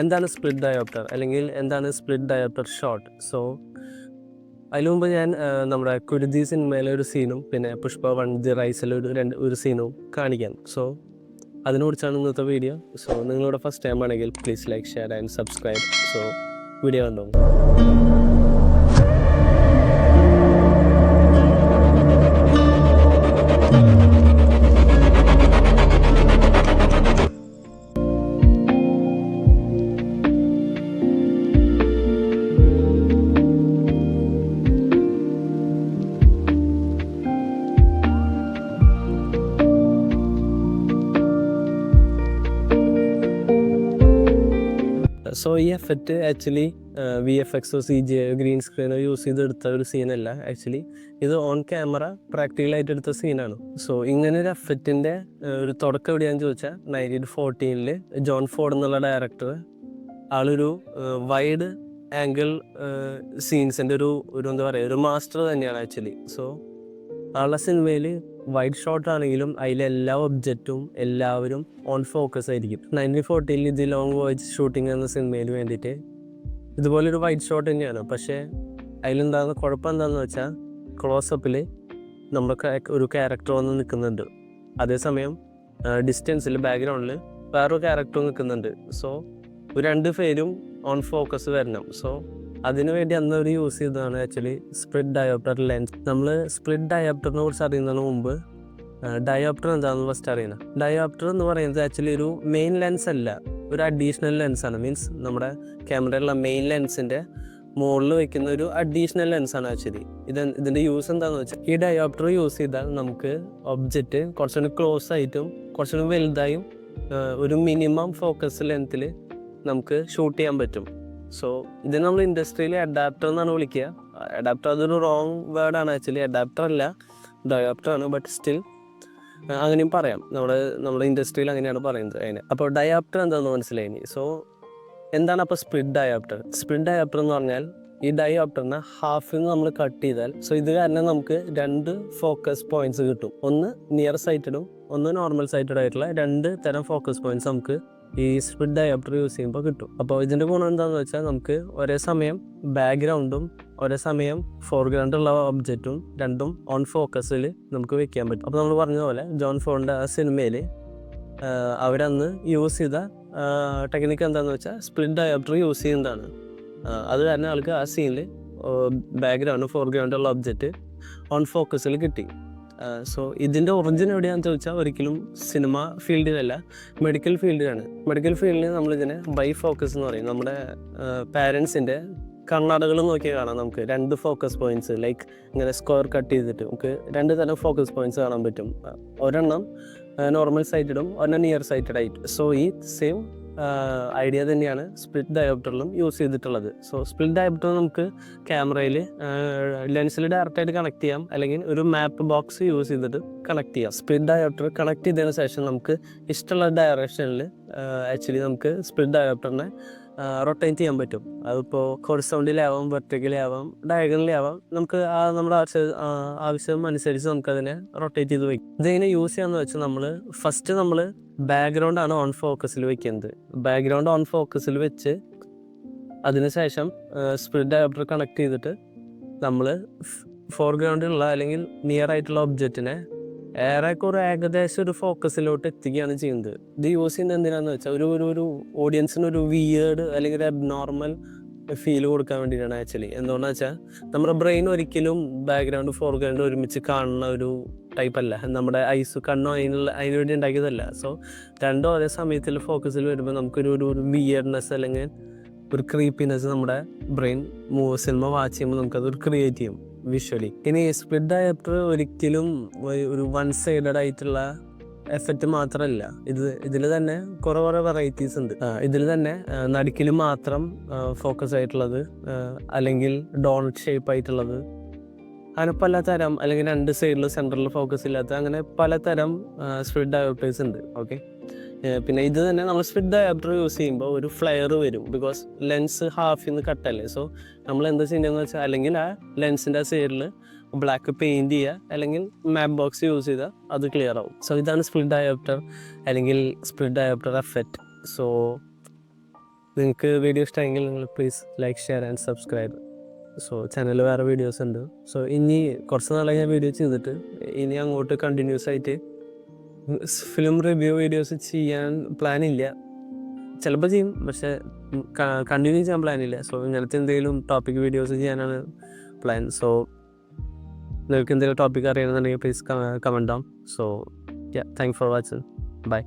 എന്താണ് split dioptre അല്ലെങ്കിൽ എന്താണ് സ്പ്ലിറ്റ് ഡയോപ്റ്റർ ഷോട്ട്? സോ അതിനു മുമ്പ് ഞാൻ നമ്മുടെ കുരുതി സിനിമയിലെ ഒരു സീനും പിന്നെ പുഷ്പ 1 ദി റൈസിലെ ഒരു സീനും കാണിക്കാം. സോ അതിനെക്കുറിച്ചാണ് ഇന്നത്തെ വീഡിയോ. സോ നിങ്ങളുടെ ഫസ്റ്റ് ടൈം ആണെങ്കിൽ please like, share and subscribe. So video കണ്ടോ. സോ ഈ effect actually VFX CGI green സ്ക്രീനോ യൂസ് ചെയ്തെടുത്ത ഒരു സീനല്ല. ആക്ച്വലി ഇത് ഓൺ ക്യാമറ പ്രാക്ടിക്കലായിട്ട് എടുത്ത സീനാണ്. സോ ഇങ്ങനെ ഒരു എഫക്റ്റിൻ്റെ ഒരു തുടക്കം എവിടെയാണെന്ന് ചോദിച്ചാൽ 1914 ജോൺ ഫോർഡ് എന്നുള്ള ഡയറക്ടർ ആളൊരു വൈഡ് ആംഗിൾ സീൻസിൻ്റെ ഒരു എന്താ പറയുക ഒരു മാസ്റ്റർ തന്നെയാണ് ആക്ച്വലി. സോ ആളുടെ സിനിമയിൽ വൈഡ് ഷോട്ട് ആണെങ്കിലും അതിലെല്ലാ ഒബ്ജക്റ്റും എല്ലാവരും ഓൺ ഫോക്കസ് ആയിരിക്കും. 1914 ദി ലോങ് വോയേജ് ഷൂട്ടിംഗ് എന്ന സിനിമയിൽ വേണ്ടിയിട്ട് ഇതുപോലൊരു വൈഡ് ഷോട്ട് തന്നെയാണ്. പക്ഷേ അതിലുണ്ടാകുന്ന കുഴപ്പം എന്താണെന്ന് വെച്ചാൽ ക്ലോസപ്പിൽ നമ്മുടെ ഒരു ക്യാരക്ടർ വന്ന് നിൽക്കുന്നുണ്ട്, അതേസമയം ഡിസ്റ്റൻസിൽ ബാക്ക്ഗ്രൗണ്ടിൽ വേറൊരു ക്യാരക്ടർ നിൽക്കുന്നുണ്ട്. സോ രണ്ട് പേരും ഓൺ ഫോക്കസ് വരണം. സോ അതിനുവേണ്ടി അന്ന് അവർ യൂസ് ചെയ്തതാണ് ആക്ച്വലി സ്പ്ലിറ്റ് ഡയോപ്റ്റർ ലെൻസ്. നമ്മൾ സ്പ്ലിറ്റ് ഡയോപ്റ്ററിനെ കുറിച്ച് അറിയുന്നതിന് മുമ്പ് ഡയോപ്റ്റർ എന്താണെന്ന് ഫസ്റ്റ് അറിയണം. ഡയോപ്റ്റർ എന്ന് പറയുന്നത് ആക്ച്വലി ഒരു മെയിൻ ലെൻസ് അല്ല, ഒരു അഡീഷണൽ ലെൻസാണ്. മീൻസ് നമ്മുടെ ക്യാമറയിലുള്ള മെയിൻ ലെൻസിൻ്റെ മുകളിൽ വയ്ക്കുന്ന ഒരു അഡീഷണൽ ലെൻസാണ് ആക്ച്വലി. ഇതിൻ്റെ യൂസ് എന്താണെന്ന് വെച്ചാൽ ഈ ഡയോപ്റ്റർ യൂസ് ചെയ്താൽ നമുക്ക് ഒബ്ജക്റ്റ് കുറച്ചുകൂടി ക്ലോസ് ആയിട്ടും കുറച്ചുകൂടി വലുതായും ഒരു മിനിമം ഫോക്കസ് ലെങ്ത്തിൽ നമുക്ക് ഷൂട്ട് ചെയ്യാൻ പറ്റും. സോ ഇത് നമ്മൾ ഇൻഡസ്ട്രിയിൽ അഡാപ്റ്റർ എന്നാണ് വിളിക്കുക. അഡാപ്റ്റർ അതൊരു റോങ് വേർഡാണ് ആക്ച്വലി. അഡാപ്റ്റർ അല്ല, ഡയോപ്റ്ററാണ്. ബട്ട് സ്റ്റിൽ അങ്ങനെയും പറയാം. നമ്മുടെ ഇൻഡസ്ട്രിയിൽ അങ്ങനെയാണ് പറയുന്നത് അതിന്. അപ്പോൾ ഡയോപ്റ്റർ എന്താണെന്ന് മനസ്സിലായിനി. സോ എന്താണ് അപ്പോൾ സ്പ്ലിറ്റ് ഡയോപ്റ്റർ? സ്പ്ലിറ്റ് ഡയോപ്റ്റർ എന്ന് പറഞ്ഞാൽ ഈ ഡയോപ്റ്ററിനെ ഹാഫിൽ നിന്ന് നമ്മൾ കട്ട് ചെയ്താൽ ഇത് കാരണം നമുക്ക് രണ്ട് ഫോക്കസ് പോയിന്റ്സ് കിട്ടും. ഒന്ന് നിയർ സൈറ്റഡും ഒന്ന് നോർമൽ സൈറ്റഡ് ആയിട്ടുള്ള രണ്ട് തരം ഫോക്കസ് പോയിന്റ്സ് നമുക്ക് ഈ സ്പ്ലിറ്റ് ഡയോപ്റ്റർ യൂസ് ചെയ്യുമ്പോൾ കിട്ടും. അപ്പോൾ ഇതിൻ്റെ ഗുണം എന്താണെന്ന് വെച്ചാൽ നമുക്ക് ഒരേ സമയം ബാക്ക്ഗ്രൗണ്ടും ഒരേ സമയം ഫോർഗ്രൗണ്ടുള്ള ഒബ്ജക്റ്റും രണ്ടും ഓൺ ഫോക്കസിൽ നമുക്ക് വെക്കാൻ പറ്റും. അപ്പോൾ നമ്മൾ പറഞ്ഞ പോലെ ജോൺ ഫോർഡിൻ്റെ ആ സിനിമയിൽ അവരന്ന് യൂസ് ചെയ്ത ടെക്നിക്ക് എന്താണെന്ന് വെച്ചാൽ സ്പ്ലിറ്റ് ഡയോപ്റ്റർ യൂസ് ചെയ്യുന്നതാണ്. അത് കാരണം ആൾക്ക് ആ സീനിൽ ബാക്ക്ഗ്രൗണ്ടും ഫോർഗ്രൗണ്ടുള്ള ഒബ്ജക്റ്റ് ഓൺ ഫോക്കസിൽ കിട്ടി. സോ ഇതിൻ്റെ ഒറിജിൻ എവിടെയാണെന്ന് ചോദിച്ചാൽ ഒരിക്കലും സിനിമ ഫീൽഡിലല്ല, മെഡിക്കൽ ഫീൽഡിലാണ്. മെഡിക്കൽ ഫീൽഡിൽ നമ്മളിതിനെ ബൈ ഫോക്കസ് എന്ന് പറയും. നമ്മുടെ പാരൻസിൻ്റെ കണ്ണടകൾ നോക്കിയാൽ കാണാം നമുക്ക് രണ്ട് ഫോക്കസ് പോയിന്റ്സ്, ലൈക്ക് ഇങ്ങനെ സ്ക്വയർ കട്ട് ചെയ്തിട്ട് നമുക്ക് രണ്ട് തരം ഫോക്കസ് പോയിന്റ്സ് കാണാൻ പറ്റും. ഒരെണ്ണം നോർമൽ സൈറ്റഡും ഒരെണ്ണം നിയർ സൈറ്റഡ് ആയിട്ട്. സോ ഈ സെയിം ഐഡിയ തന്നെയാണ് സ്പ്ലിറ്റ് ഡയോപ്റ്ററിലും യൂസ് ചെയ്തിട്ടുള്ളത്. സോ സ്പ്ലിറ്റ് ഡയോപ്റ്റർ നമുക്ക് ക്യാമറയിൽ ലെൻസിൽ ഡയറക്റ്റായിട്ട് കണക്ട് ചെയ്യാം, അല്ലെങ്കിൽ ഒരു മാപ്പ് ബോക്സ് യൂസ് ചെയ്തിട്ട് കണക്ട് ചെയ്യാം. സ്പ്ലിറ്റ് ഡയോപ്റ്റർ കണക്ട് ചെയ്തതിന് ശേഷം നമുക്ക് ഇഷ്ടമുള്ള ഡയറക്ഷനിൽ ആക്ച്വലി നമുക്ക് സ്പ്ലിറ്റ് ഡയോപ്റ്ററിനെ റൊട്ടേറ്റ് ചെയ്യാൻ പറ്റും. അതിപ്പോൾ ഹൊറിസോണ്ടലാവാം, വെർട്ടിക്കലാവാം, ഡയഗണലാവാം. നമുക്ക് നമ്മുടെ ആവശ്യം അനുസരിച്ച് നമുക്കതിനെ റൊട്ടേറ്റ് ചെയ്ത് വയ്ക്കും. ഇതിങ്ങനെ യൂസ് ചെയ്യാന്ന് വെച്ചാൽ നമ്മൾ ബാക്ക്ഗ്രൗണ്ടാണ് ഓൺ ഫോക്കസിൽ വെക്കുന്നത്. ബാക്ക്ഗ്രൗണ്ട് ഓൺ ഫോക്കസിൽ വെച്ച് അതിനുശേഷം സ്പ്ലിറ്റ് ഡയോപ്റ്റർ കണക്ട് ചെയ്തിട്ട് നമ്മൾ ഫോർഗ്രൗണ്ടിലുള്ള അല്ലെങ്കിൽ നിയർ ആയിട്ടുള്ള ഒബ്ജക്റ്റിനെ ഏകദേശം ഒരു ഫോക്കസിലോട്ട് എത്തിക്കുകയാണ് ചെയ്യുന്നത്. ഇത് യൂസ് ചെയ്യുന്നത് എന്തിനാന്ന് വെച്ചാൽ ഒരു ഓഡിയൻസിന് ഒരു വിയേർഡ് അല്ലെങ്കിൽ ഒരു അബ്നോർമൽ ഫീൽ കൊടുക്കാൻ വേണ്ടിയിട്ടാണ് ആക്ച്വലി. എന്തുകൊണ്ടാണെന്ന് വെച്ചാൽ നമ്മുടെ ബ്രെയിൻ ഒരിക്കലും ബാക്ക്ഗ്രൗണ്ട് ഫോർഗ്രൗണ്ട് ഒരുമിച്ച് കാണുന്ന ഒരു ടൈപ്പ് അല്ല. നമ്മുടെ കണ്ണോ അതിന് വേണ്ടി ഉണ്ടാക്കിയതല്ല. സോ രണ്ടും ഒരേ സമയത്തിൽ ഫോക്കസിൽ വരുമ്പോൾ നമുക്കൊരു വിയേർഡ്നെസ് അല്ലെങ്കിൽ ഒരു ക്രീപ്പിനെസ് നമ്മുടെ ബ്രെയിൻ സിനിമ വാച്ച് ചെയ്യുമ്പോൾ നമുക്കതൊരു ക്രിയേറ്റ് ചെയ്യും വിഷ്വലി. ഇനി സ്പ്ലിറ്റ് ഡയോപ്റ്റർ ഒരിക്കലും ഒരു വൺ സൈഡഡ് ആയിട്ടുള്ള എഫക്റ്റ് മാത്രമല്ല. ഇതിൽ തന്നെ കുറേ വെറൈറ്റീസ് ഉണ്ട്. ഇതിൽ തന്നെ നടുക്കിൽ മാത്രം ഫോക്കസ് ആയിട്ടുള്ളത്, അല്ലെങ്കിൽ ഡോണറ്റ് ഷേപ്പ് ആയിട്ടുള്ളത്, അങ്ങനെ പലതരം, അല്ലെങ്കിൽ രണ്ട് സൈഡിൽ സെൻട്രലിൽ ഫോക്കസ് ഇല്ലാത്ത, അങ്ങനെ പലതരം സ്പ്ലിറ്റ് ഡയോപ്റ്റേഴ്സ് ഉണ്ട്. ഓക്കെ, പിന്നെ ഇത് തന്നെ നമ്മൾ സ്പ്ലിറ്റ് ഡയോപ്റ്റർ യൂസ് ചെയ്യുമ്പോൾ ഒരു ഫ്ലെയർ വരും, ബിക്കോസ് ലെൻസ് ഹാഫിൽ നിന്ന് കട്ടല്ലേ. സോ നമ്മൾ എന്താ ചെയ്യുന്നതെന്ന് വെച്ചാൽ അല്ലെങ്കിൽ ആ ലെൻസിൻ്റെ സൈഡിൽ ബ്ലാക്ക് പെയിൻറ്റ് ചെയ്യുക, അല്ലെങ്കിൽ മാപ്പ് ബോക്സ് യൂസ് ചെയ്താൽ അത് ക്ലിയർ ആവും. സോ ഇതാണ് സ്പ്ലിറ്റ് ഡയോപ്റ്റർ അല്ലെങ്കിൽ സ്പ്ലിറ്റ് ഡയോപ്റ്റർ എഫക്റ്റ്. സോ നിങ്ങൾക്ക് വീഡിയോ ഇഷ്ടമെങ്കിൽ നിങ്ങൾ please like share and subscribe. So ചാനലിൽ വേറെ വീഡിയോസ് ഉണ്ട്. സോ ഇനി കുറച്ച് നാളെ ഞാൻ വീഡിയോ ചെയ്തിട്ട് ഇനി അങ്ങോട്ട് കണ്ടിന്യൂസ് ആയിട്ട് ഫിലിം റിവ്യൂ വീഡിയോസ് ചെയ്യാൻ പ്ലാനില്ല. ചിലപ്പോൾ ചെയ്യും, പക്ഷേ കണ്ടിന്യൂ ചെയ്യാൻ പ്ലാനില്ല. സോ ഇങ്ങനത്തെ എന്തെങ്കിലും ടോപ്പിക് വീഡിയോസ് ചെയ്യാനാണ് പ്ലാൻ. സോ നിങ്ങൾക്ക് എന്തെങ്കിലും ടോപ്പിക് അറിയണമെന്നുണ്ടെങ്കിൽ please comment down. So thank for watching. By.